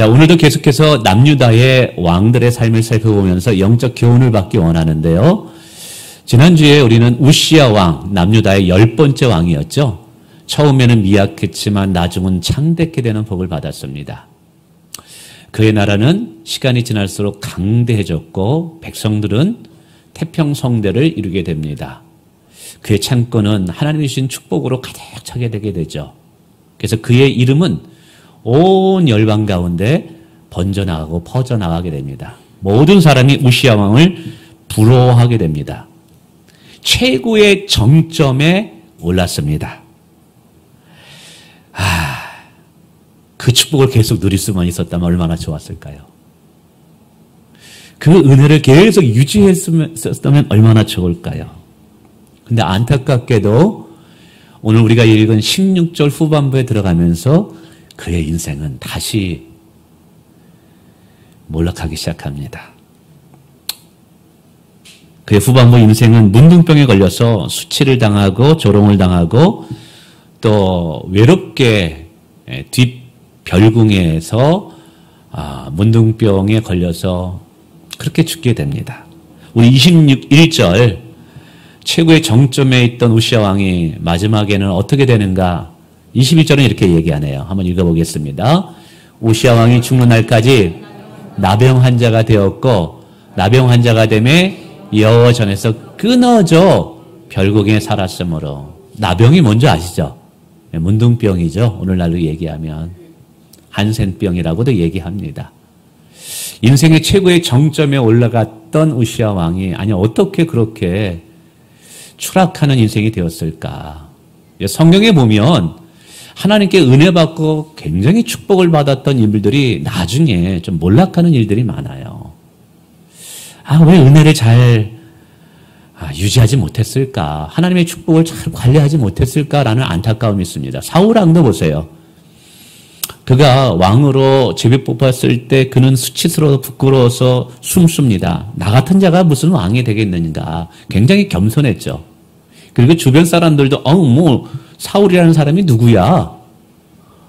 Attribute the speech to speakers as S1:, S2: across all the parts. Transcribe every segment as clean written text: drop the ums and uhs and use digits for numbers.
S1: 자, 오늘도 계속해서 남유다의 왕들의 삶을 살펴보면서 영적 교훈을 받기 원하는데요. 지난주에 우리는 우시야 왕, 남유다의 10번째 왕이었죠. 처음에는 미약했지만 나중은 창대케 되는 복을 받았습니다. 그의 나라는 시간이 지날수록 강대해졌고 백성들은 태평성대를 이루게 됩니다. 그의 창고는 하나님이 주신 축복으로 가득 차게 되게 되죠. 그래서 그의 이름은 온 열방 가운데 번져나가고 퍼져나가게 됩니다. 모든 사람이 우시야 왕을 부러워하게 됩니다. 최고의 정점에 올랐습니다. 그 축복을 계속 누릴 수만 있었다면 얼마나 좋았을까요? 그 은혜를 계속 유지했으면 얼마나 좋을까요? 근데 안타깝게도 오늘 우리가 읽은 16절 후반부에 들어가면서 그의 인생은 다시 몰락하기 시작합니다. 그의 후반부 인생은 문둥병에 걸려서 수치를 당하고 조롱을 당하고 또 외롭게 뒷별궁에서 문둥병에 걸려서 그렇게 죽게 됩니다. 우리 1절 최고의 정점에 있던 우시야 왕이 마지막에는 어떻게 되는가? 21절은 이렇게 얘기하네요. 한번 읽어보겠습니다. 우시야 왕이 죽는 날까지 나병 환자가 되었고 나병 환자가 되매 여호와 전에서 끊어져 별궁에 살았으므로. 나병이 뭔지 아시죠? 문둥병이죠. 오늘날로 얘기하면 한센병이라고도 얘기합니다. 인생의 최고의 정점에 올라갔던 우시야 왕이 어떻게 그렇게 추락하는 인생이 되었을까? 성경에 보면 하나님께 은혜 받고 굉장히 축복을 받았던 인물들이 나중에 좀 몰락하는 일들이 많아요. 왜 은혜를 잘 유지하지 못했을까? 하나님의 축복을 잘 관리하지 못했을까라는 안타까움이 있습니다. 사울 왕도 보세요. 그가 왕으로 제비 뽑았을 때 그는 수치스러워 부끄러워서 숨습니다. 나 같은 자가 무슨 왕이 되겠는가? 굉장히 겸손했죠. 그리고 주변 사람들도 사울이라는 사람이 누구야?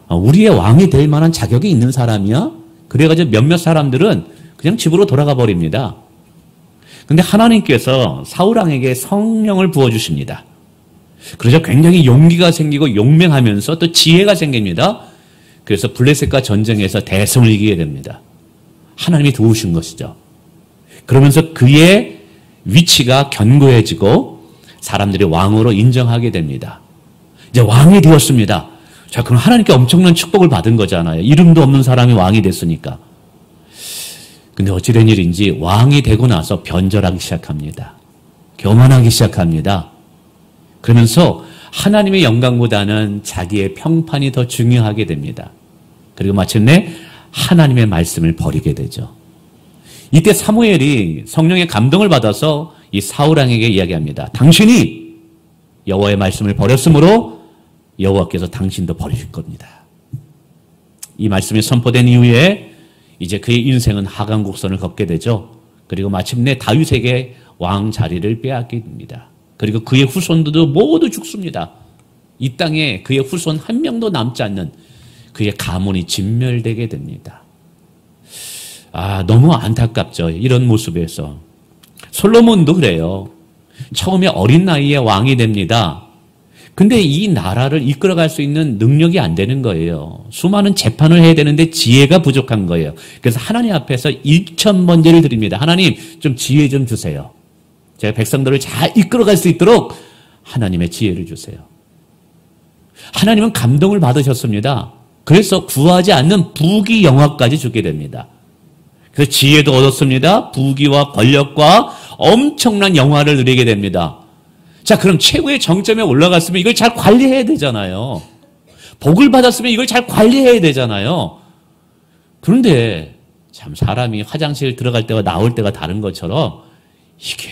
S1: 우리의 왕이 될 만한 자격이 있는 사람이야? 그래가지고 몇몇 사람들은 그냥 집으로 돌아가 버립니다. 근데 하나님께서 사울 왕에게 성령을 부어주십니다. 그래서 굉장히 용기가 생기고 용맹하면서 또 지혜가 생깁니다. 그래서 블레셋과 전쟁에서 대성을 이기게 됩니다. 하나님이 도우신 것이죠. 그러면서 그의 위치가 견고해지고 사람들이 왕으로 인정하게 됩니다. 이제 왕이 되었습니다. 자, 그럼 하나님께 엄청난 축복을 받은 거잖아요. 이름도 없는 사람이 왕이 됐으니까. 근데 어찌된 일인지 왕이 되고 나서 변절하기 시작합니다. 교만하기 시작합니다. 그러면서 하나님의 영광보다는 자기의 평판이 더 중요하게 됩니다. 그리고 마침내 하나님의 말씀을 버리게 되죠. 이때 사무엘이 성령의 감동을 받아서 이 사울 왕에게 이야기합니다. 당신이 여호와의 말씀을 버렸으므로 여호와께서 당신도 버리실 겁니다. 이 말씀이 선포된 이후에 이제 그의 인생은 하강곡선을 걷게 되죠. 그리고 마침내 다윗에게 왕 자리를 빼앗게 됩니다. 그리고 그의 후손들도 모두 죽습니다. 이 땅에 그의 후손 한 명도 남지 않는 그의 가문이 진멸되게 됩니다. 너무 안타깝죠. 이런 모습에서. 솔로몬도 그래요. 처음에 어린 나이에 왕이 됩니다. 근데 이 나라를 이끌어갈 수 있는 능력이 안 되는 거예요. 수많은 재판을 해야 되는데 지혜가 부족한 거예요. 그래서 하나님 앞에서 1,000번제를 드립니다. 하나님 좀 지혜 좀 주세요. 제가 백성들을 잘 이끌어갈 수 있도록 하나님의 지혜를 주세요. 하나님은 감동을 받으셨습니다. 그래서 구하지 않는 부귀 영화까지 주게 됩니다. 그래서 지혜도 얻었습니다. 부귀와 권력과 엄청난 영화를 누리게 됩니다. 자, 그럼 최고의 정점에 올라갔으면 이걸 잘 관리해야 되잖아요. 복을 받았으면 이걸 잘 관리해야 되잖아요. 그런데 참 사람이 화장실 들어갈 때와 나올 때가 다른 것처럼 이게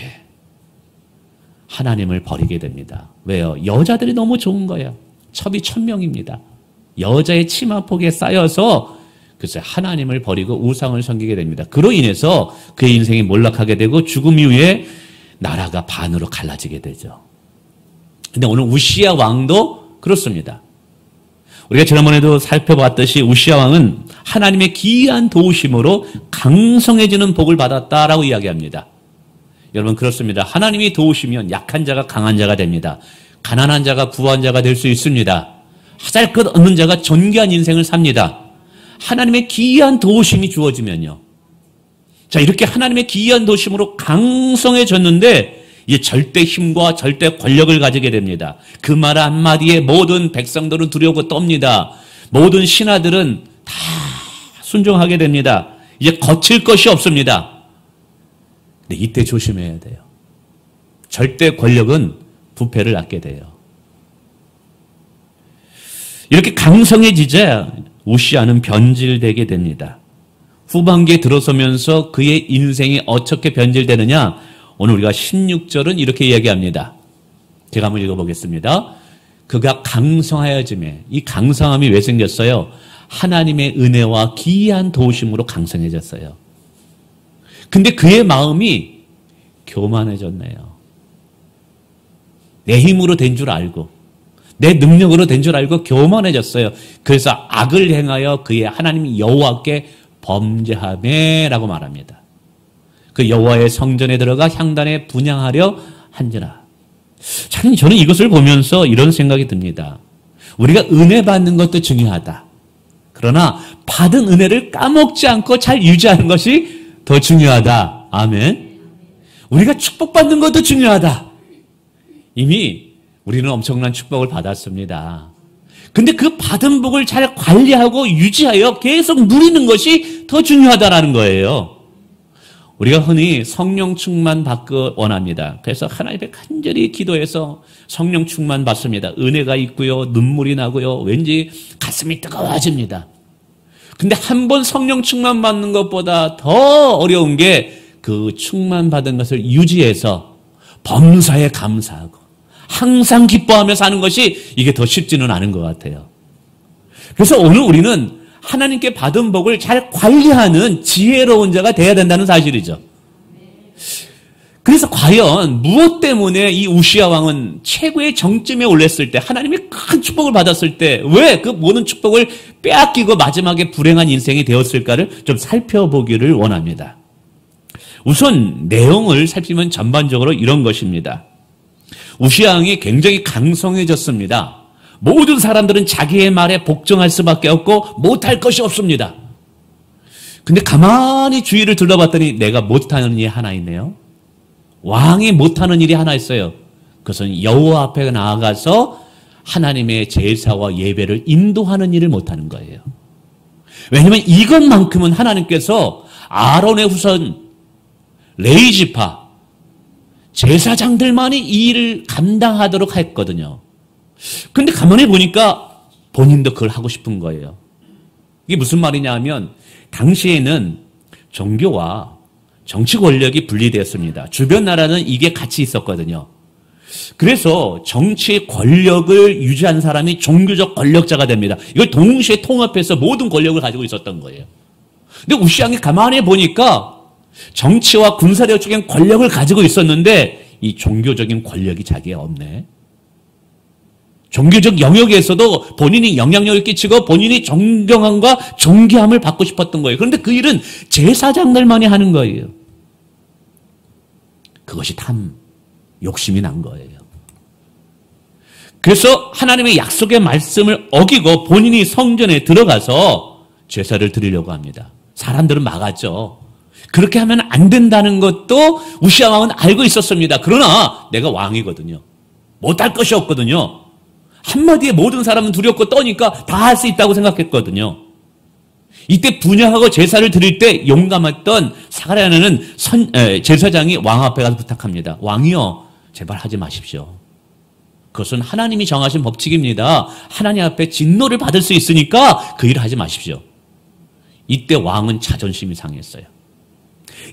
S1: 하나님을 버리게 됩니다. 왜요? 여자들이 너무 좋은 거예요. 첩이 1,000명입니다. 여자의 치마폭에 쌓여서 글쎄 하나님을 버리고 우상을 섬기게 됩니다. 그로 인해서 그의 인생이 몰락하게 되고 죽음 이후에 나라가 반으로 갈라지게 되죠. 근데 오늘 우시야 왕도 그렇습니다. 우리가 지난번에도 살펴봤듯이 우시야 왕은 하나님의 기이한 도우심으로 강성해지는 복을 받았다라고 이야기합니다. 여러분 그렇습니다. 하나님이 도우시면 약한 자가 강한 자가 됩니다. 가난한 자가 부한 자가 될 수 있습니다. 하잘것없는 자가 존귀한 인생을 삽니다. 하나님의 기이한 도우심이 주어지면요. 자, 이렇게 하나님의 기이한 도우심으로 강성해졌는데 이제 절대 힘과 절대 권력을 가지게 됩니다. 그 말 한마디에 모든 백성들은 두려워 떱니다. 모든 신하들은 다 순종하게 됩니다. 이제 거칠 것이 없습니다. 근데 이때 조심해야 돼요. 절대 권력은 부패를 낳게 돼요. 이렇게 강성해지자 우시야는 변질되게 됩니다. 후반기에 들어서면서 그의 인생이 어떻게 변질되느냐? 오늘 우리가 16절은 이렇게 이야기합니다. 제가 한번 읽어보겠습니다. 그가 강성하여짐에, 이 강성함이 왜 생겼어요? 하나님의 은혜와 기이한 도우심으로 강성해졌어요. 근데 그의 마음이 교만해졌네요. 내 힘으로 된 줄 알고 내 능력으로 된 줄 알고 교만해졌어요. 그래서 악을 행하여 그의 하나님 여호와께 범죄하매라고 말합니다. 그 여호와의 성전에 들어가 향단에 분향하려 한지라. 참 저는 이것을 보면서 이런 생각이 듭니다. 우리가 은혜 받는 것도 중요하다. 그러나 받은 은혜를 까먹지 않고 잘 유지하는 것이 더 중요하다. 아멘. 우리가 축복받는 것도 중요하다. 이미 우리는 엄청난 축복을 받았습니다. 근데 그 받은 복을 잘 관리하고 유지하여 계속 누리는 것이 더 중요하다라는 거예요. 우리가 흔히 성령 충만 받고 원합니다. 그래서 하나님께 간절히 기도해서 성령 충만 받습니다. 은혜가 있고요. 눈물이 나고요. 왠지 가슴이 뜨거워집니다. 근데 한 번 성령 충만 받는 것보다 더 어려운 게 그 충만 받은 것을 유지해서 범사에 감사하고 항상 기뻐하며 사는 것이 이게 더 쉽지는 않은 것 같아요. 그래서 오늘 우리는 하나님께 받은 복을 잘 관리하는 지혜로운 자가 돼야 된다는 사실이죠. 그래서 과연 무엇 때문에 이 우시야 왕은 최고의 정점에 올랐을 때, 하나님의 큰 축복을 받았을 때 왜 그 모든 축복을 빼앗기고 마지막에 불행한 인생이 되었을까를 좀 살펴보기를 원합니다. 우선 내용을 살피면 전반적으로 이런 것입니다. 우시야 왕이 굉장히 강성해졌습니다. 모든 사람들은 자기의 말에 복종할 수밖에 없고 못할 것이 없습니다. 근데 가만히 주위를 둘러봤더니 내가 못하는 일이 하나 있네요. 왕이 못하는 일이 하나 있어요. 그것은 여호와 앞에 나아가서 하나님의 제사와 예배를 인도하는 일을 못하는 거예요. 왜냐하면 이것만큼은 하나님께서 아론의 후손 레위지파 제사장들만이 이 일을 감당하도록 했거든요. 근데 가만히 보니까 본인도 그걸 하고 싶은 거예요. 이게 무슨 말이냐 하면 당시에는 종교와 정치 권력이 분리되었습니다. 주변 나라는 이게 같이 있었거든요. 그래서 정치 권력을 유지한 사람이 종교적 권력자가 됩니다. 이걸 동시에 통합해서 모든 권력을 가지고 있었던 거예요. 근데 우시야 왕이 가만히 보니까 정치와 군사력 쪽엔 권력을 가지고 있었는데 이 종교적인 권력이 자기에 없네. 종교적 영역에서도 본인이 영향력을 끼치고 본인이 존경함과 존귀함을 받고 싶었던 거예요. 그런데 그 일은 제사장들만이 하는 거예요. 그것이 욕심이 난 거예요. 그래서 하나님의 약속의 말씀을 어기고 본인이 성전에 들어가서 제사를 드리려고 합니다. 사람들은 막았죠. 그렇게 하면 안 된다는 것도 우시야 왕은 알고 있었습니다. 그러나 내가 왕이거든요. 못할 것이 없거든요. 한마디에 모든 사람은 두렵고 떠니까 다 할 수 있다고 생각했거든요. 이때 분향하고 제사를 드릴 때 용감했던 사가랴는 제사장이 왕 앞에 가서 부탁합니다. 왕이요, 제발 하지 마십시오. 그것은 하나님이 정하신 법칙입니다. 하나님 앞에 진노를 받을 수 있으니까 그 일을 하지 마십시오. 이때 왕은 자존심이 상했어요.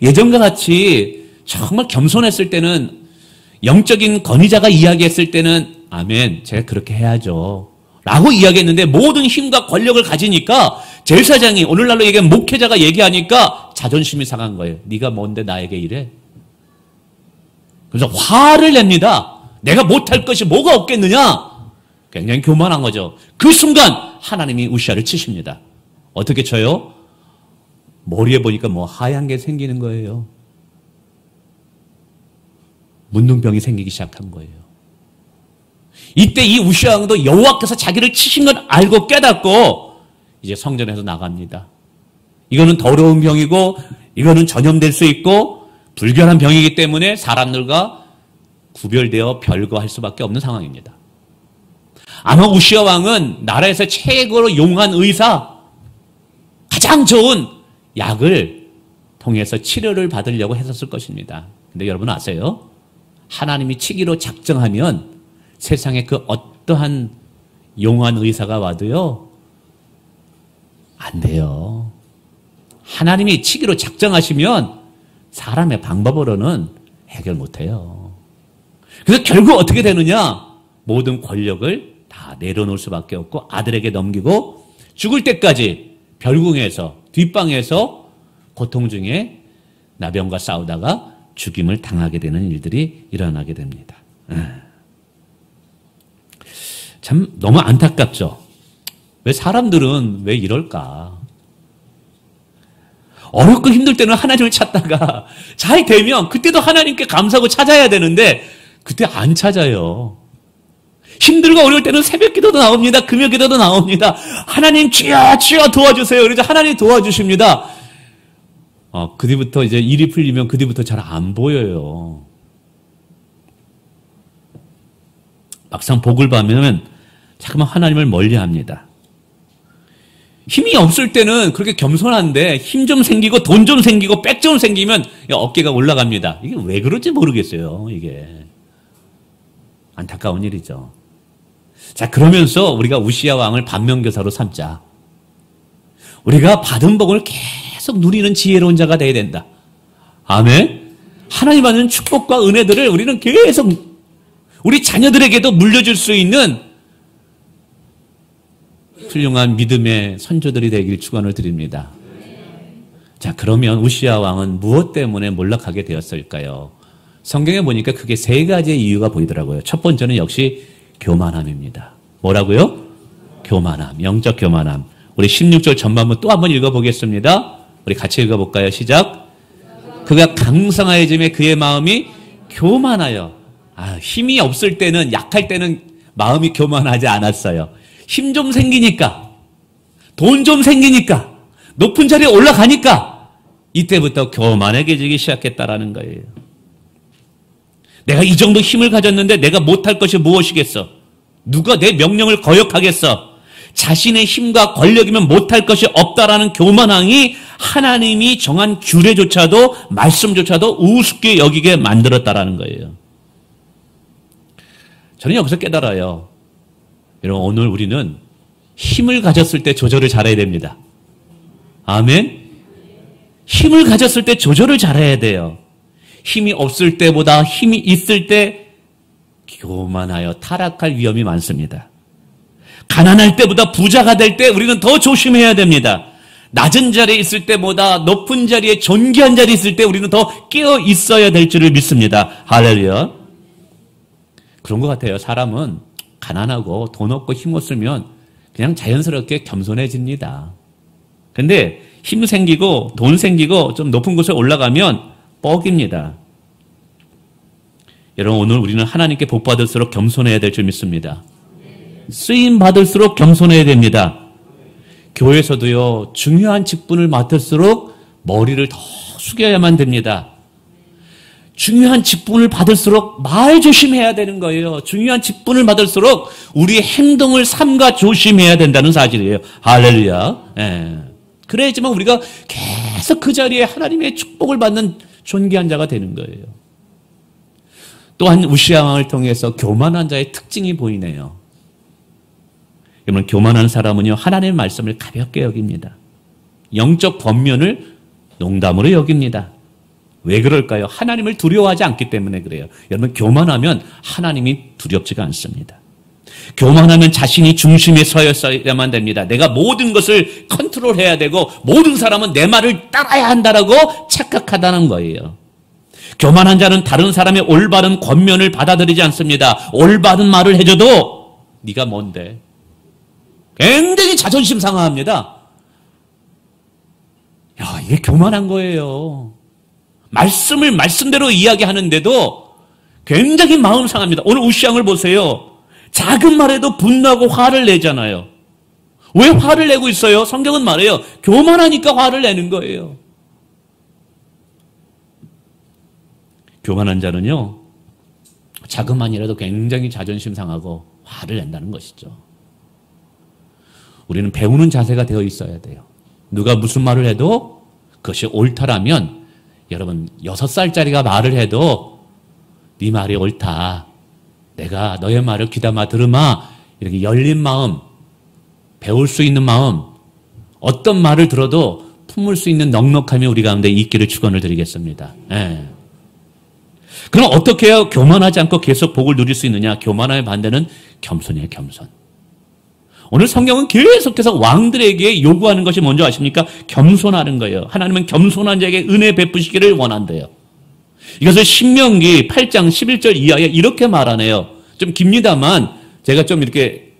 S1: 예전과 같이 정말 겸손했을 때는, 영적인 권위자가 이야기했을 때는 아멘, 제가 그렇게 해야죠 라고 이야기했는데 모든 힘과 권력을 가지니까 제사장이, 오늘날로 얘기하면 목회자가 얘기하니까 자존심이 상한 거예요. 네가 뭔데 나에게 이래? 그래서 화를 냅니다. 내가 못할 것이 뭐가 없겠느냐? 굉장히 교만한 거죠. 그 순간 하나님이 우시아를 치십니다. 어떻게 쳐요? 머리에 보니까 뭐 하얀 게 생기는 거예요. 문둥병이 생기기 시작한 거예요. 이때 이 우시아 왕도 여호와께서 자기를 치신 걸 알고 깨닫고 이제 성전에서 나갑니다. 이거는 더러운 병이고 이거는 전염될 수 있고 불결한 병이기 때문에 사람들과 구별되어 별거할 수밖에 없는 상황입니다. 아마 우시아 왕은 나라에서 최고로 용한 의사, 가장 좋은 약을 통해서 치료를 받으려고 했었을 것입니다. 근데 여러분 아세요? 하나님이 치기로 작정하면 세상에 그 어떠한 용한 의사가 와도요, 안 돼요. 하나님이 치기로 작정하시면 사람의 방법으로는 해결 못해요. 그래서 결국 어떻게 되느냐? 모든 권력을 다 내려놓을 수밖에 없고 아들에게 넘기고 죽을 때까지 별궁에서 뒷방에서 고통 중에 나병과 싸우다가 죽임을 당하게 되는 일들이 일어나게 됩니다. 참 너무 안타깝죠. 왜 사람들은 왜 이럴까? 어렵고 힘들 때는 하나님을 찾다가 잘 되면 그때도 하나님께 감사하고 찾아야 되는데 그때 안 찾아요. 힘들고 어려울 때는 새벽 기도도 나옵니다. 금요 기도도 나옵니다. 하나님 주여 주여 도와주세요. 그래서 하나님 도와주십니다. 그 뒤부터 이제 일이 풀리면 그 뒤부터 잘 안 보여요. 막상 복을 받으면 자꾸만 하나님을 멀리합니다. 힘이 없을 때는 그렇게 겸손한데 힘 좀 생기고 돈 좀 생기고 백 좀 생기면 어깨가 올라갑니다. 이게 왜 그런지 모르겠어요. 이게 안타까운 일이죠. 자, 그러면서 우리가 우시아 왕을 반면교사로 삼자. 우리가 받은 복을 계속 누리는 지혜로운 자가 되어야 된다. 아멘. 하나님 받는 축복과 은혜들을 우리는 계속 우리 자녀들에게도 물려줄 수 있는 훌륭한 믿음의 선조들이 되길 축원을 드립니다. 자, 그러면 우시아 왕은 무엇 때문에 몰락하게 되었을까요? 성경에 보니까 크게 세 가지의 이유가 보이더라고요. 첫 번째는 역시 교만함입니다. 뭐라고요? 교만함, 영적 교만함. 우리 16절 전반부 또 한번 읽어보겠습니다. 우리 같이 읽어볼까요? 시작. 그가 강성하여짐에 그의 마음이 교만하여. 힘이 없을 때는, 약할 때는 마음이 교만하지 않았어요. 힘 좀 생기니까, 돈 좀 생기니까, 높은 자리에 올라가니까 이때부터 교만해지기 시작했다라는 거예요. 내가 이 정도 힘을 가졌는데 내가 못할 것이 무엇이겠어? 누가 내 명령을 거역하겠어? 자신의 힘과 권력이면 못할 것이 없다라는 교만함이 하나님이 정한 규례조차도 말씀조차도 우습게 여기게 만들었다라는 거예요. 저는 여기서 깨달아요. 여러분, 오늘 우리는 힘을 가졌을 때 조절을 잘해야 됩니다. 아멘? 힘을 가졌을 때 조절을 잘해야 돼요. 힘이 없을 때보다 힘이 있을 때 교만하여 타락할 위험이 많습니다. 가난할 때보다 부자가 될 때 우리는 더 조심해야 됩니다. 낮은 자리에 있을 때보다 높은 자리에 존귀한 자리에 있을 때 우리는 더 깨어 있어야 될 줄을 믿습니다. 할렐루야. 그런 것 같아요. 사람은 가난하고 돈 없고 힘 없으면 그냥 자연스럽게 겸손해집니다. 근데 힘 생기고 돈 생기고 좀 높은 곳에 올라가면 뻑입니다. 여러분, 오늘 우리는 하나님께 복 받을수록 겸손해야 될 줄 믿습니다. 쓰임 받을수록 겸손해야 됩니다. 교회에서도요, 중요한 직분을 맡을수록 머리를 더 숙여야만 됩니다. 중요한 직분을 받을수록 말 조심해야 되는 거예요. 중요한 직분을 받을수록 우리의 행동을 삼가 조심해야 된다는 사실이에요. 할렐루야. 예. 그래야지만 우리가 계속 그 자리에 하나님의 축복을 받는 존귀한 자가 되는 거예요. 또한 우시아 왕을 통해서 교만한 자의 특징이 보이네요. 여러분, 교만한 사람은요, 하나님의 말씀을 가볍게 여깁니다. 영적 권면을 농담으로 여깁니다. 왜 그럴까요? 하나님을 두려워하지 않기 때문에 그래요. 여러분, 교만하면 하나님이 두렵지가 않습니다. 교만하면 자신이 중심에 서야만 됩니다. 내가 모든 것을 컨트롤해야 되고 모든 사람은 내 말을 따라야 한다라고 착각하다는 거예요. 교만한 자는 다른 사람의 올바른 권면을 받아들이지 않습니다. 올바른 말을 해줘도 네가 뭔데? 굉장히 자존심 상하합니다. 야, 이게 교만한 거예요. 말씀을 말씀대로 이야기하는데도 굉장히 마음 상합니다. 오늘 우시왕을 보세요. 작은 말에도 분노하고 화를 내잖아요. 왜 화를 내고 있어요? 성경은 말해요. 교만하니까 화를 내는 거예요. 교만한 자는요, 작은 말이라도 굉장히 자존심 상하고 화를 낸다는 것이죠. 우리는 배우는 자세가 되어 있어야 돼요. 누가 무슨 말을 해도 그것이 옳다라면, 여러분 6살짜리가 말을 해도 네 말이 옳다, 내가 너의 말을 귀담아 들으마, 이렇게 열린 마음, 배울 수 있는 마음, 어떤 말을 들어도 품을 수 있는 넉넉함이 우리 가운데 있기를 축원을 드리겠습니다. 네. 그럼 어떻게 해야 교만하지 않고 계속 복을 누릴 수 있느냐? 교만함의 반대는 겸손이에요, 겸손. 오늘 성경은 계속해서 왕들에게 요구하는 것이 뭔지 아십니까? 겸손하는 거예요. 하나님은 겸손한 자에게 은혜 베푸시기를 원한대요. 이것을 신명기 8장 11절 이하에 이렇게 말하네요. 좀 깁니다만 제가 좀 이렇게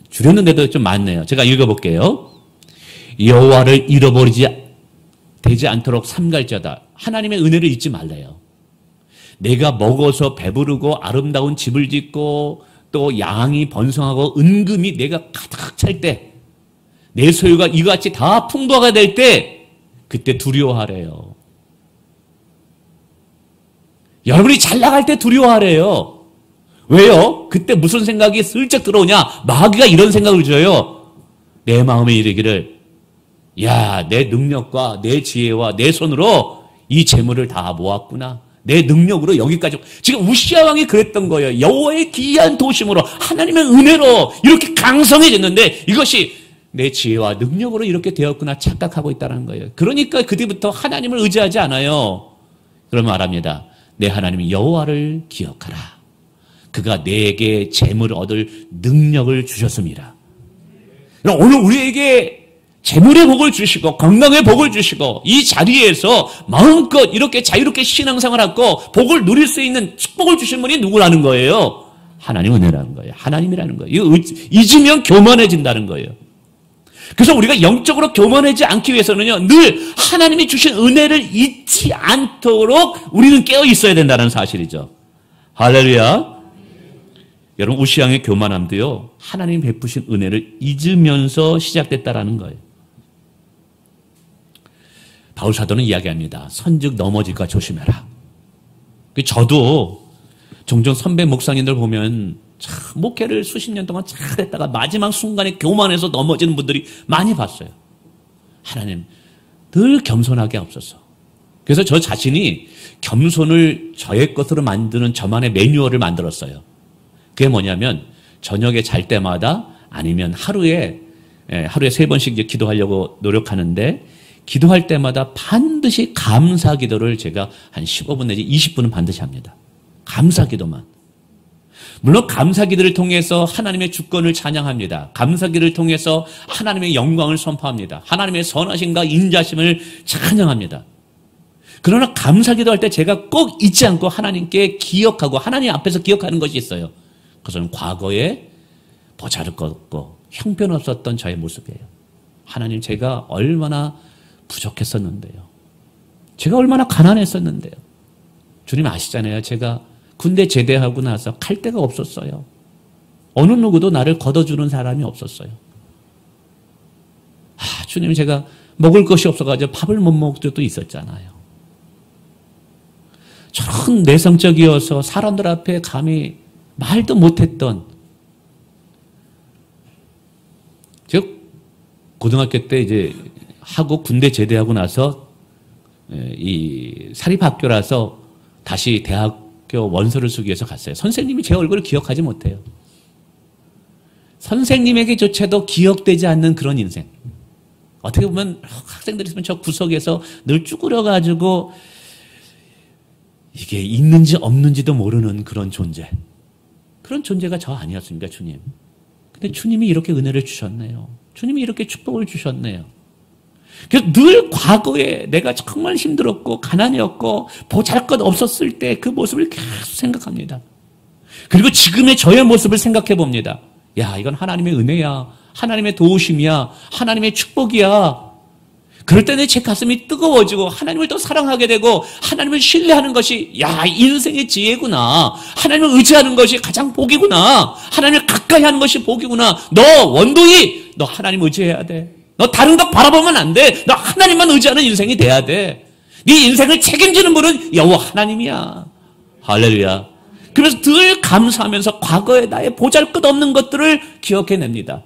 S1: 줄였는데도 좀 많네요. 제가 읽어볼게요. 여호와를 잃어버리지 되지 않도록 삼갈자다. 하나님의 은혜를 잊지 말래요. 내가 먹어서 배부르고 아름다운 집을 짓고 또 양이 번성하고 은금이 내가 가득 찰 때, 내 소유가 이같이 다 풍부하게 될 때, 그때 두려워하래요. 여러분이 잘 나갈 때 두려워하래요. 왜요? 그때 무슨 생각이 슬쩍 들어오냐? 마귀가 이런 생각을 줘요. 내 마음에 이르기를, 야, 내 능력과 내 지혜와 내 손으로 이 재물을 다 모았구나. 내 능력으로 여기까지. 지금 우시아 왕이 그랬던 거예요. 여호와의 기이한 도심으로, 하나님의 은혜로 이렇게 강성해졌는데 이것이 내 지혜와 능력으로 이렇게 되었구나 착각하고 있다는 거예요. 그러니까 그 뒤부터 하나님을 의지하지 않아요. 그럼 말합니다. 내 하나님 여호와를 기억하라. 그가 내게 재물을 얻을 능력을 주셨습니다. 오늘 우리에게 재물의 복을 주시고 건강의 복을 주시고 이 자리에서 마음껏 이렇게 자유롭게 신앙생활하고 복을 누릴 수 있는 축복을 주신 분이 누구라는 거예요? 하나님 은혜라는 거예요. 하나님이라는 거예요. 이거 잊으면 교만해진다는 거예요. 그래서 우리가 영적으로 교만하지 않기 위해서는요, 늘 하나님이 주신 은혜를 잊지 않도록 우리는 깨어 있어야 된다는 사실이죠. 할렐루야. 여러분, 우시왕의 교만함도요, 하나님 베푸신 은혜를 잊으면서 시작됐다라는 거예요. 바울 사도는 이야기합니다. 선즉 넘어질까 조심해라. 저도 종종 선배 목사님들 보면 참 목회를 수십 년 동안 잘했다가 마지막 순간에 교만해서 넘어지는 분들이 많이 봤어요. 하나님 늘 겸손하게 하옵소서. 그래서 저 자신이 겸손을 저의 것으로 만드는 저만의 매뉴얼을 만들었어요. 그게 뭐냐면 저녁에 잘 때마다 아니면 하루에 3번씩 이제 기도하려고 노력하는데, 기도할 때마다 반드시 감사 기도를 제가 한 15분 내지 20분은 반드시 합니다. 감사 기도만. 물론 감사 기도를 통해서 하나님의 주권을 찬양합니다. 감사 기도를 통해서 하나님의 영광을 선포합니다. 하나님의 선하심과 인자심을 찬양합니다. 그러나 감사 기도할 때 제가 꼭 잊지 않고 하나님께 기억하고 하나님 앞에서 기억하는 것이 있어요. 그것은 과거에 보잘것없고 형편없었던 저의 모습이에요. 하나님, 제가 얼마나 부족했었는데요. 제가 얼마나 가난했었는데요. 주님 아시잖아요. 제가 군대 제대하고 나서 갈 데가 없었어요. 어느 누구도 나를 걷어주는 사람이 없었어요. 주님, 제가 먹을 것이 없어가지고 밥을 못 먹을 때도 있었잖아요. 저런 내성적이어서 사람들 앞에 감히 말도 못했던, 제가 고등학교 때 이제 하고 군대 제대하고 나서 이 사립학교라서 다시 대학교 원서를 쓰기 위해서 갔어요. 선생님이 제 얼굴을 기억하지 못해요. 선생님에게조차도 기억되지 않는 그런 인생. 어떻게 보면 학생들이 있으면 저 구석에서 늘 쭈그려가지고 이게 있는지 없는지도 모르는 그런 존재. 그런 존재가 저 아니었습니까, 주님? 근데 주님이 이렇게 은혜를 주셨네요. 주님이 이렇게 축복을 주셨네요. 그래서 늘 과거에 내가 정말 힘들었고 가난이었고 보잘것 없었을 때 그 모습을 계속 생각합니다. 그리고 지금의 저의 모습을 생각해 봅니다. 야, 이건 하나님의 은혜야. 하나님의 도우심이야. 하나님의 축복이야. 그럴 때 내 제 가슴이 뜨거워지고 하나님을 더 사랑하게 되고 하나님을 신뢰하는 것이 야, 인생의 지혜구나. 하나님을 의지하는 것이 가장 복이구나. 하나님을 가까이 하는 것이 복이구나. 너 원동이 너 하나님 의지해야 돼. 너 다른 것 바라보면 안 돼. 너 하나님만 의지하는 인생이 돼야 돼. 네 인생을 책임지는 분은 여호와 하나님이야. 할렐루야. 그래서 늘 감사하면서 과거의 나의 보잘것없는 것들을 기억해냅니다.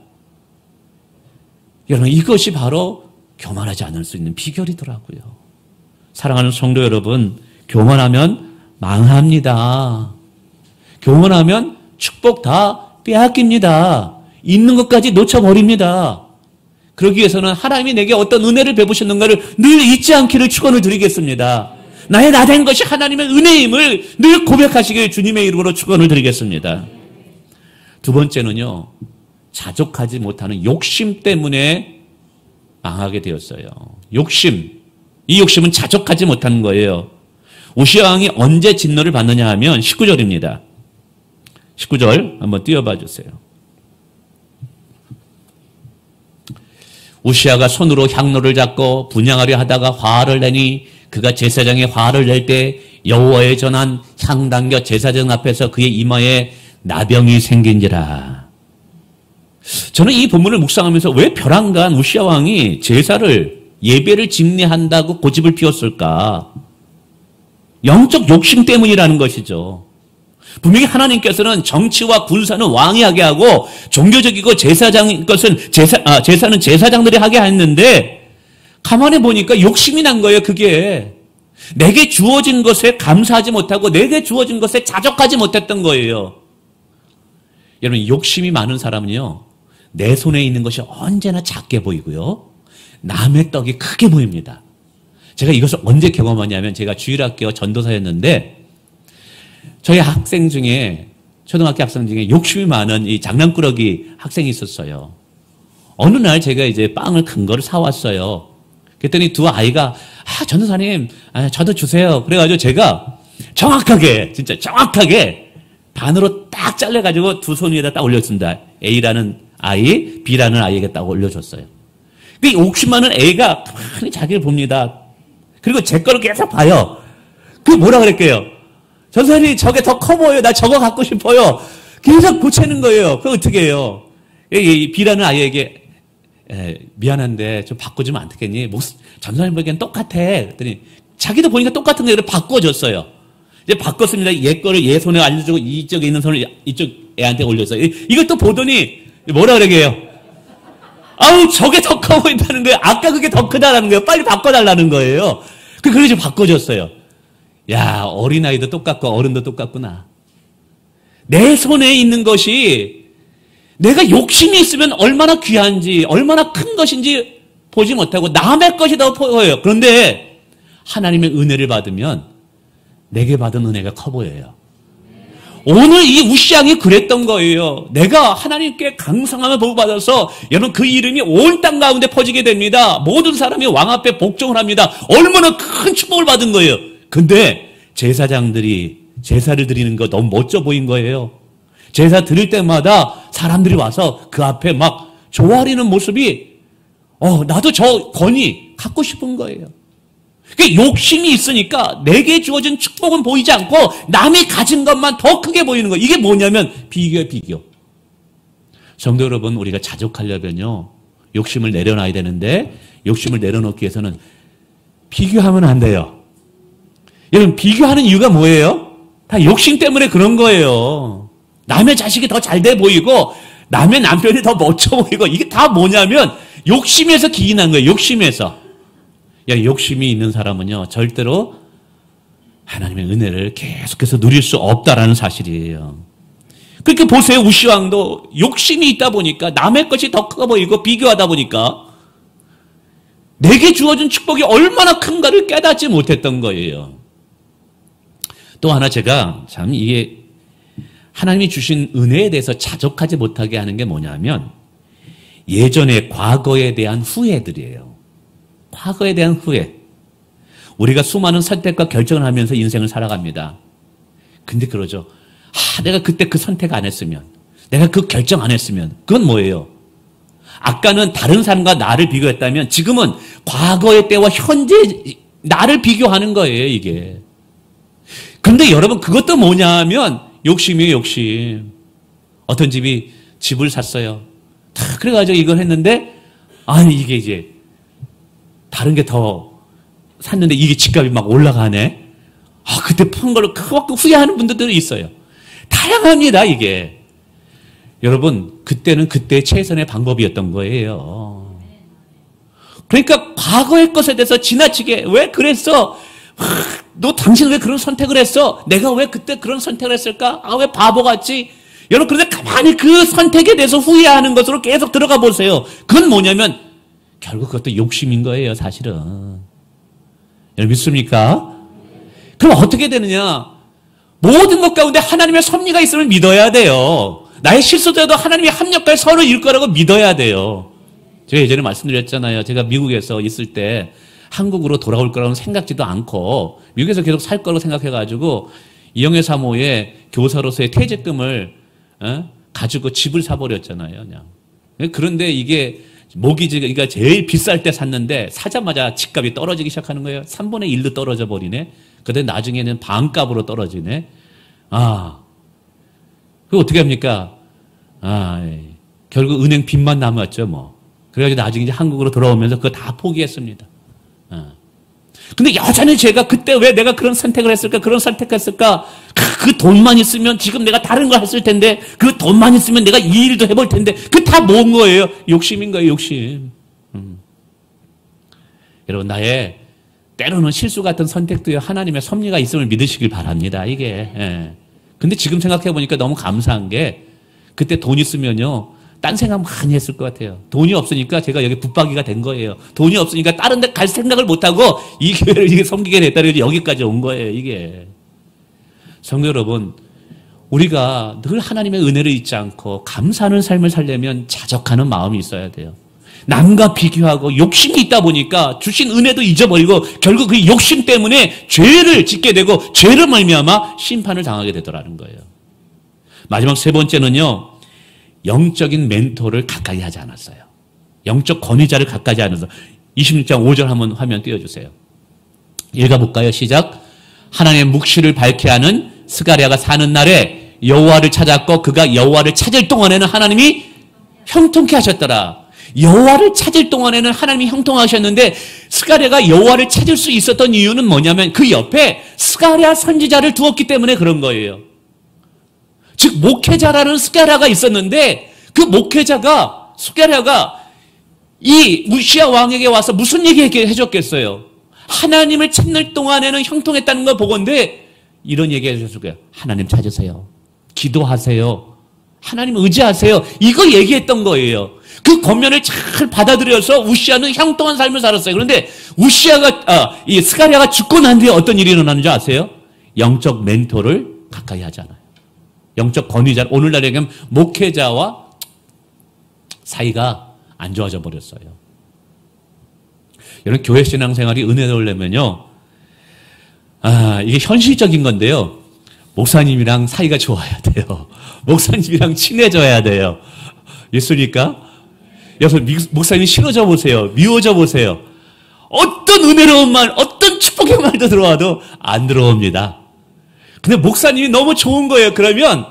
S1: 여러분, 이것이 바로 교만하지 않을 수 있는 비결이더라고요. 사랑하는 성도 여러분, 교만하면 망합니다. 교만하면 축복 다 빼앗깁니다. 있는 것까지 놓쳐버립니다. 그러기 위해서는 하나님이 내게 어떤 은혜를 베푸셨는가를 늘 잊지 않기를 축원을 드리겠습니다. 나의 나 된 것이 하나님의 은혜임을 늘 고백하시길 주님의 이름으로 축원을 드리겠습니다. 두 번째는요, 자족하지 못하는 욕심 때문에 망하게 되었어요. 욕심. 이 욕심은 자족하지 못하는 거예요. 우시아 왕이 언제 진노를 받느냐 하면 19절입니다. 19절 한번 띄워봐 주세요. 우시아가 손으로 향로를 잡고 분향하려 하다가 화를 내니 그가 제사장의 화를 낼 때 여호와의 전한 향 당겨 제사장 앞에서 그의 이마에 나병이 생긴지라. 저는 이 본문을 묵상하면서 왜 벼랑간 우시아 왕이 제사를 예배를 집례한다고 고집을 피웠을까? 영적 욕심 때문이라는 것이죠. 분명히 하나님께서는 정치와 군사는 왕이 하게 하고 종교적이고 제사장인 것은 제사는 제사장들이 하게 했는데 가만히 보니까 욕심이 난 거예요. 그게 내게 주어진 것에 감사하지 못하고 내게 주어진 것에 자족하지 못했던 거예요. 여러분, 욕심이 많은 사람은요, 내 손에 있는 것이 언제나 작게 보이고요, 남의 떡이 크게 보입니다. 제가 이것을 언제 경험하냐면, 제가 주일학교 전도사였는데 저희 학생 중에, 초등학교 학생 중에 욕심이 많은 이 장난꾸러기 학생이 있었어요. 어느 날 제가 이제 빵을 큰 거를 사왔어요. 그랬더니 두 아이가 전도사님, 저도 주세요. 그래가지고 제가 정확하게, 진짜 정확하게 반으로 딱 잘라가지고 두 손 위에다 딱 올렸습니다. A라는 아이, B라는 아이에게 딱 올려줬어요. 그 욕심 많은 A가 많이 자기를 봅니다. 그리고 제 거를 계속 봐요. 그 뭐라 그랬게요? 전사님, 저게 더 커 보여요. 나 저거 갖고 싶어요. 계속 고치는 거예요. 그거 어떻게 해요? 이 B라는 아이에게 미안한데 좀 바꿔주면 안 되겠니? 전사님 보기엔 똑같아. 그랬더니 자기도 보니까 똑같은 거를 바꿔줬어요. 이제 바꿨습니다. 얘 거를 얘 손에 알려주고 이쪽에 있는 손을 이쪽 애한테 올렸어요. 이걸 또 보더니 뭐라 그러게요? 아우, 저게 더 커 보인다는 거예요. 아까 그게 더 크다라는 거예요. 빨리 바꿔달라는 거예요. 그래서 바꿔줬어요. 야, 어린아이도 똑같고 어른도 똑같구나. 내 손에 있는 것이 내가 욕심이 있으면 얼마나 귀한지, 얼마나 큰 것인지 보지 못하고 남의 것이 더 보여요. 그런데 하나님의 은혜를 받으면 내게 받은 은혜가 커 보여요. 오늘 이 우시앙이 그랬던 거예요. 내가 하나님께 강성함을 보호받아서 여러분 그 이름이 온 땅 가운데 퍼지게 됩니다. 모든 사람이 왕 앞에 복종을 합니다. 얼마나 큰 축복을 받은 거예요. 근데 제사장들이 제사를 드리는 거 너무 멋져 보인 거예요. 제사 드릴 때마다 사람들이 와서 그 앞에 막 조아리는 모습이 나도 저 권위 갖고 싶은 거예요. 욕심이 있으니까 내게 주어진 축복은 보이지 않고 남이 가진 것만 더 크게 보이는 거예요. 이게 뭐냐면 비교예요, 비교. 성도 여러분, 우리가 자족하려면요, 욕심을 내려놔야 되는데 욕심을 내려놓기 위해서는 비교하면 안 돼요. 여러분, 비교하는 이유가 뭐예요? 다 욕심 때문에 그런 거예요. 남의 자식이 더 잘 돼 보이고 남의 남편이 더 멋져 보이고 이게 다 뭐냐면 욕심에서 기인한 거예요. 욕심에서. 욕심이 있는 사람은요, 절대로 하나님의 은혜를 계속해서 누릴 수 없다라는 사실이에요. 그렇게 보세요. 우시왕도 욕심이 있다 보니까 남의 것이 더 커 보이고 비교하다 보니까 내게 주어진 축복이 얼마나 큰가를 깨닫지 못했던 거예요. 또 하나 제가 참 이게 하나님이 주신 은혜에 대해서 자족하지 못하게 하는 게 뭐냐면 예전의 과거에 대한 후회들이에요. 과거에 대한 후회. 우리가 수많은 선택과 결정을 하면서 인생을 살아갑니다. 근데 그러죠. 내가 그때 그 선택 안 했으면, 내가 그 결정 안 했으면 그건 뭐예요? 아까는 다른 사람과 나를 비교했다면 지금은 과거의 때와 현재 나를 비교하는 거예요, 이게. 그런데 여러분 그것도 뭐냐 하면 욕심이에요, 욕심. 어떤 집을 샀어요. 그래가지고 이걸 했는데 아니 이게 이제 다른 게 더 샀는데 이게 집값이 막 올라가네. 그때 판 걸로 크게 후회하는 분들도 있어요. 다양합니다, 이게. 여러분, 그때는 그때의 최선의 방법이었던 거예요. 그러니까 과거의 것에 대해서 지나치게 왜 그랬어? 당신 왜 그런 선택을 했어? 내가 왜 그때 그런 선택을 했을까? 왜 바보같이? 여러분, 그런데 가만히 그 선택에 대해서 후회하는 것으로 계속 들어가 보세요. 그건 뭐냐면 결국 그것도 욕심인 거예요, 사실은. 여러분 믿습니까? 그럼 어떻게 되느냐? 모든 것 가운데 하나님의 섭리가 있음을 믿어야 돼요. 나의 실수도 하나님의 합력과 서로 이룰 거라고 믿어야 돼요. 제가 예전에 말씀드렸잖아요. 제가 미국에서 있을 때 한국으로 돌아올 거라고는 생각지도 않고 미국에서 계속 살 거라고 생각해가지고 이영애 사모의 교사로서의 퇴직금을 가지고 집을 사버렸잖아요. 그냥. 그런데 이게 모기지가 제일 비쌀 때 샀는데 사자마자 집값이 떨어지기 시작하는 거예요. 3분의 1로 떨어져 버리네. 근데 나중에는 반값으로 떨어지네. 그거 어떻게 합니까? 결국 은행 빚만 남았죠, 뭐. 그래가지고 나중에 이제 한국으로 돌아오면서 그거 다 포기했습니다. 근데 여전히 제가 그때 왜 내가 그런 선택을 했을까? 그런 선택했을까? 그 돈만 있으면 지금 내가 다른 걸 했을 텐데, 그 돈만 있으면 내가 이 일도 해볼 텐데, 그 다 뭔 거예요? 욕심인 거예요, 욕심. 여러분, 나의 때로는 실수 같은 선택도요, 하나님의 섭리가 있음을 믿으시길 바랍니다, 이게. 근데 지금 생각해보니까 너무 감사한 게, 그때 돈 있으면요, 딴 생각 많이 했을 것 같아요. 돈이 없으니까 제가 여기 붙박이가 된 거예요. 돈이 없으니까 다른 데 갈 생각을 못하고 이 교회를 이게 섬기게 됐다 그래서 여기까지 온 거예요, 이게. 성도 여러분, 우리가 늘 하나님의 은혜를 잊지 않고 감사하는 삶을 살려면 자족하는 마음이 있어야 돼요. 남과 비교하고 욕심이 있다 보니까 주신 은혜도 잊어버리고 결국 그 욕심 때문에 죄를 짓게 되고 죄를 말미암아 심판을 당하게 되더라는 거예요. 마지막 세 번째는요. 영적인 멘토를 가까이 하지 않았어요. 영적 권위자를 가까이 하지 않아서 26장 5절 한번 화면 띄워주세요. 읽어볼까요? 시작. 하나님의 묵시를 밝게 하는 스가랴가 사는 날에 여호와를 찾았고 그가 여호와를 찾을 동안에는 하나님이 형통케 하셨더라. 여호와를 찾을 동안에는 하나님이 형통하셨는데 스가랴가 여호와를 찾을 수 있었던 이유는 뭐냐면 그 옆에 스가랴 선지자를 두었기 때문에 그런 거예요. 즉 목회자라는 스가랴가 있었는데 그 목회자가 스가랴가 이 우시야 왕에게 와서 무슨 얘기 해줬겠어요? 하나님을 찾는 동안에는 형통했다는 걸 보건데 이런 얘기 해줬을 거예요. 하나님 찾으세요. 기도하세요. 하나님 의지하세요. 이거 얘기했던 거예요. 그 권면을 잘 받아들여서 우시야는 형통한 삶을 살았어요. 그런데 이 스가랴가 죽고 난 뒤에 어떤 일이 일어나는 줄 아세요? 영적 멘토를 가까이 하잖아요. 영적 권위자, 오늘날 얘기하면 목회자와 사이가 안 좋아져 버렸어요. 여러분, 교회 신앙생활이 은혜로우려면요, 이게 현실적인 건데요. 목사님이랑 사이가 좋아야 돼요. 목사님이랑 친해져야 돼요. 있습니까? 여기서 목사님이 싫어져 보세요. 미워져 보세요. 어떤 은혜로운 말, 어떤 축복의 말도 들어와도 안 들어옵니다. 근데 목사님이 너무 좋은 거예요. 그러면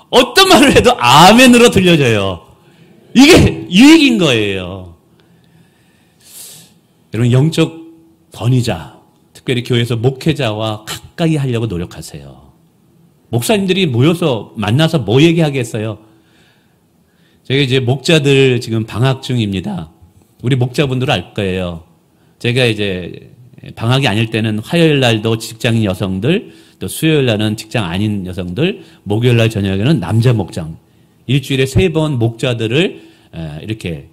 S1: 어떤 말을 해도 아멘으로 들려져요. 이게 유익인 거예요. 여러분, 영적 권위자, 특별히 교회에서 목회자와 가까이 하려고 노력하세요. 목사님들이 모여서 만나서 뭐 얘기하겠어요? 제가 이제 목자들 지금 방학 중입니다. 우리 목자분들은 알 거예요. 제가 이제 방학이 아닐 때는 화요일 날도 직장인 여성들, 또 수요일 날은 직장 아닌 여성들, 목요일 날 저녁에는 남자 목장. 일주일에 3번 목자들을 이렇게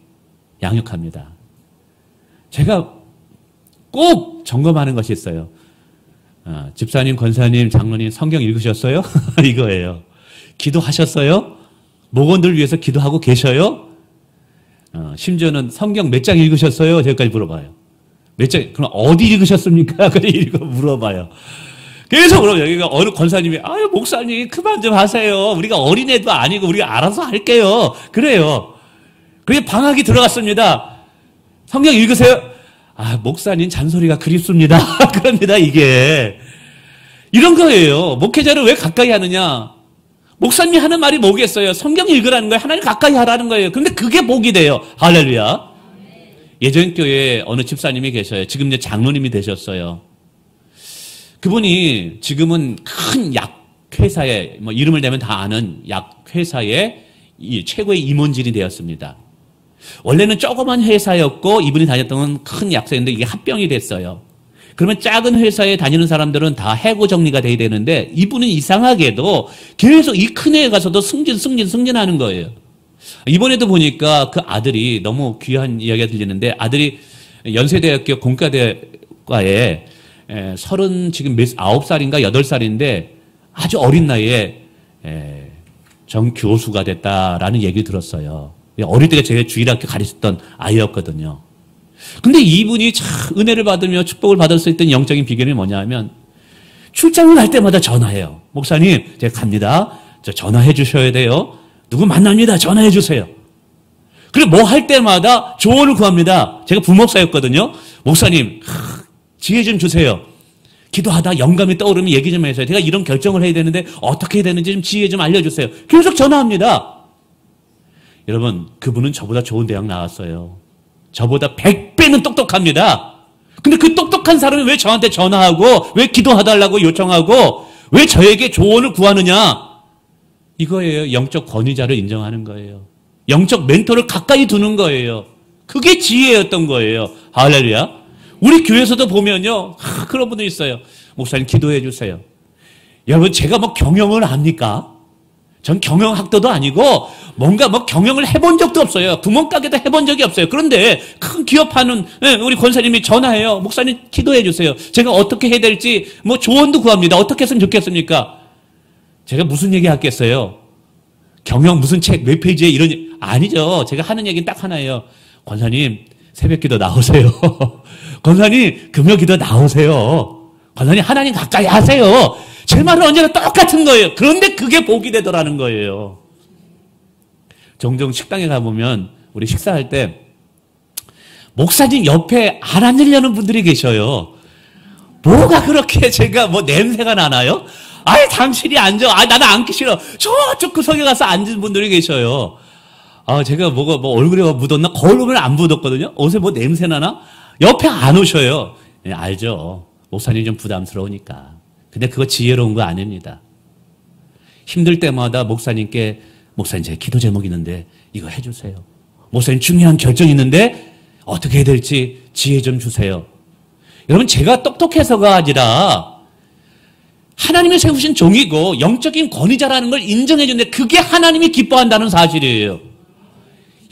S1: 양육합니다. 제가 꼭 점검하는 것이 있어요. 집사님, 권사님, 장로님 성경 읽으셨어요? 이거예요. 기도하셨어요? 목원들 위해서 기도하고 계셔요? 심지어는 성경 몇 장 읽으셨어요? 저기까지 물어봐요. 몇 장, 그럼 어디 읽으셨습니까? 그래 물어봐요. 계속 그러고 여기가 어느 권사님이 아유 목사님 그만 좀 하세요. 우리가 어린애도 아니고 우리가 알아서 할게요. 그래요. 그게 방학이 들어갔습니다. 성경 읽으세요. 아 목사님 잔소리가 그립습니다. 그럽니다 이게. 이런 거예요. 목회자를 왜 가까이 하느냐. 목사님이 하는 말이 뭐겠어요. 성경 읽으라는 거예요. 하나님 가까이 하라는 거예요. 그런데 그게 복이 돼요. 할렐루야. 예전 교회에 어느 집사님이 계셔요. 지금 이제 장로님이 되셨어요. 그분이 지금은 큰 약회사에, 뭐 이름을 대면 다 아는 약회사의 최고의 임원진이 되었습니다. 원래는 조그만 회사였고 이분이 다녔던 건 큰 약사였는데 이게 합병이 됐어요. 그러면 작은 회사에 다니는 사람들은 다 해고 정리가 돼야 되는데 이분은 이상하게도 계속 이 큰 회에 가서도 승진하는 거예요. 이번에도 보니까 그 아들이 너무 귀한 이야기가 들리는데 아들이 연세대학교 공과대과에 39살인가 8살인데 아주 어린 나이에 정교수가 됐다라는 얘기 들었어요. 어릴 때 제가 주일학교 가르쳤던 아이였거든요. 근데 이분이 참 은혜를 받으며 축복을 받을 수 있던 영적인 비결이 뭐냐면 출장을 갈 때마다 전화해요. 목사님, 제가 갑니다. 저 전화해 주셔야 돼요. 누구 만납니다. 전화해 주세요. 그리고 뭐 할 때마다 조언을 구합니다. 제가 부목사였거든요. 목사님, 지혜 좀 주세요. 기도하다 영감이 떠오르면 얘기 좀 해주세요. 제가 이런 결정을 해야 되는데 어떻게 해야 되는지 좀 지혜 좀 알려주세요. 계속 전화합니다. 여러분, 그분은 저보다 좋은 대학 나왔어요. 저보다 100배는 똑똑합니다. 근데 그 똑똑한 사람이 왜 저한테 전화하고 왜 기도해달라고 요청하고 왜 저에게 조언을 구하느냐? 이거예요. 영적 권위자를 인정하는 거예요. 영적 멘토를 가까이 두는 거예요. 그게 지혜였던 거예요. 할렐루야. 우리 교회에서도 보면요. 그런 분들 있어요. 목사님 기도해 주세요. 여러분 제가 뭐 경영을 합니까? 전 경영학도도 아니고 뭔가 뭐 경영을 해본 적도 없어요. 구멍가게도 해본 적이 없어요. 그런데 큰 기업하는 우리 권사님이 전화해요. 목사님 기도해 주세요. 제가 어떻게 해야 될지 뭐 조언도 구합니다. 어떻게 했으면 좋겠습니까? 제가 무슨 얘기 하겠어요? 경영 무슨 책 몇 페이지에 이런 아니죠. 제가 하는 얘기는 딱 하나예요. 권사님 새벽 기도 나오세요. 권사님 금요 기도 나오세요. 권사님 하나님 가까이 하세요. 제 말은 언제나 똑같은 거예요. 그런데 그게 복이 되더라는 거예요. 종종 식당에 가보면 우리 식사할 때 목사님 옆에 안 앉으려는 분들이 계셔요. 뭐가 그렇게 제가 뭐 냄새가 나나요? 아예 당신이 앉아. 나는 앉기 싫어. 저쪽 구석에 가서 앉은 분들이 계셔요. 제가 뭐가 뭐 얼굴에 묻었나? 거울을 안 묻었거든요. 옷에 뭐 냄새 나나? 옆에 안 오셔요. 네, 알죠. 목사님 좀 부담스러우니까. 근데 그거 지혜로운 거 아닙니다. 힘들 때마다 목사님께 목사님 제 기도 제목 있는데 이거 해주세요. 목사님 중요한 결정 있는데 어떻게 해야 될지 지혜 좀 주세요. 여러분 제가 똑똑해서가 아니라 하나님이 세우신 종이고 영적인 권위자라는 걸 인정해 주는데 그게 하나님이 기뻐한다는 사실이에요.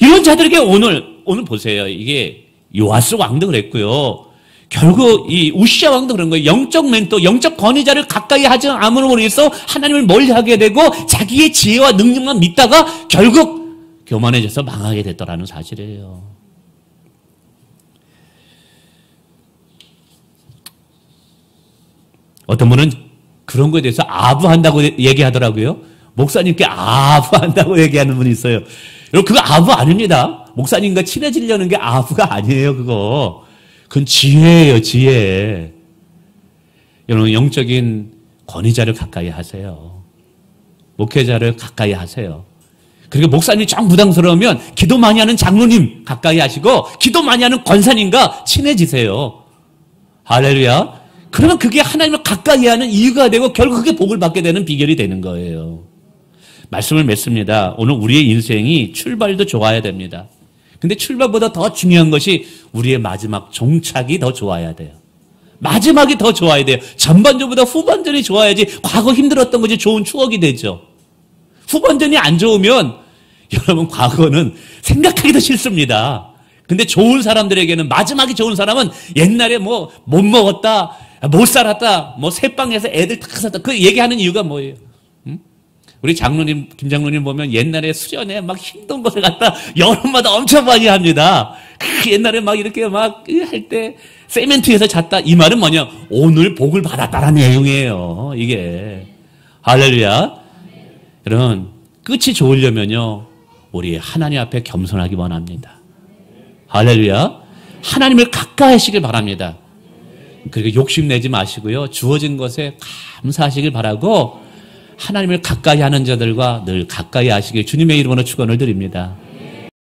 S1: 이런 자들에게 오늘 보세요. 이게 요아스 왕도 그랬고요. 결국 이 우시아 왕도 그런 거예요. 영적 멘토, 영적 권위자를 가까이 하지 않음으로 인해서 하나님을 멀리하게 되고 자기의 지혜와 능력만 믿다가 결국 교만해져서 망하게 됐더라는 사실이에요. 어떤 분은 그런 거에 대해서 아부한다고 얘기하더라고요. 목사님께 아부한다고 얘기하는 분이 있어요. 여러분 그거 아부 아닙니다. 목사님과 친해지려는 게 아부가 아니에요. 그건 지혜예요. 지혜. 여러분 영적인 권위자를 가까이 하세요. 목회자를 가까이 하세요. 그리고 목사님이 좀 부담스러우면 기도 많이 하는 장로님 가까이 하시고 기도 많이 하는 권사님과 친해지세요. 할렐루야. 그러면 그게 하나님을 가까이 하는 이유가 되고 결국 그게 복을 받게 되는 비결이 되는 거예요. 말씀을 맺습니다. 오늘 우리의 인생이 출발도 좋아야 됩니다. 근데 출발보다 더 중요한 것이 우리의 마지막 종착이 더 좋아야 돼요. 마지막이 더 좋아야 돼요. 전반전보다 후반전이 좋아야지 과거 힘들었던 것이 좋은 추억이 되죠. 후반전이 안 좋으면 여러분 과거는 생각하기도 싫습니다. 근데 좋은 사람들에게는 마지막이 좋은 사람은 옛날에 뭐 못 먹었다, 못 살았다, 뭐 새빵에서 애들 다 샀다. 그 얘기하는 이유가 뭐예요? 우리 장로님, 김 장로님 보면 옛날에 수련회 막 힘든 곳을 갔다 여름마다 엄청 많이 합니다. 옛날에 막 이렇게 막 할 때 세멘트에서 잤다. 이 말은 뭐냐? 오늘 복을 받았다라는 내용이에요. 이게. 할렐루야. 여러분, 끝이 좋으려면요. 우리 하나님 앞에 겸손하기 원합니다. 할렐루야. 하나님을 가까이 하시길 바랍니다. 그리고 욕심내지 마시고요. 주어진 것에 감사하시길 바라고 하나님을 가까이 하는 자들과 늘 가까이 하시길 주님의 이름으로 축원을 드립니다.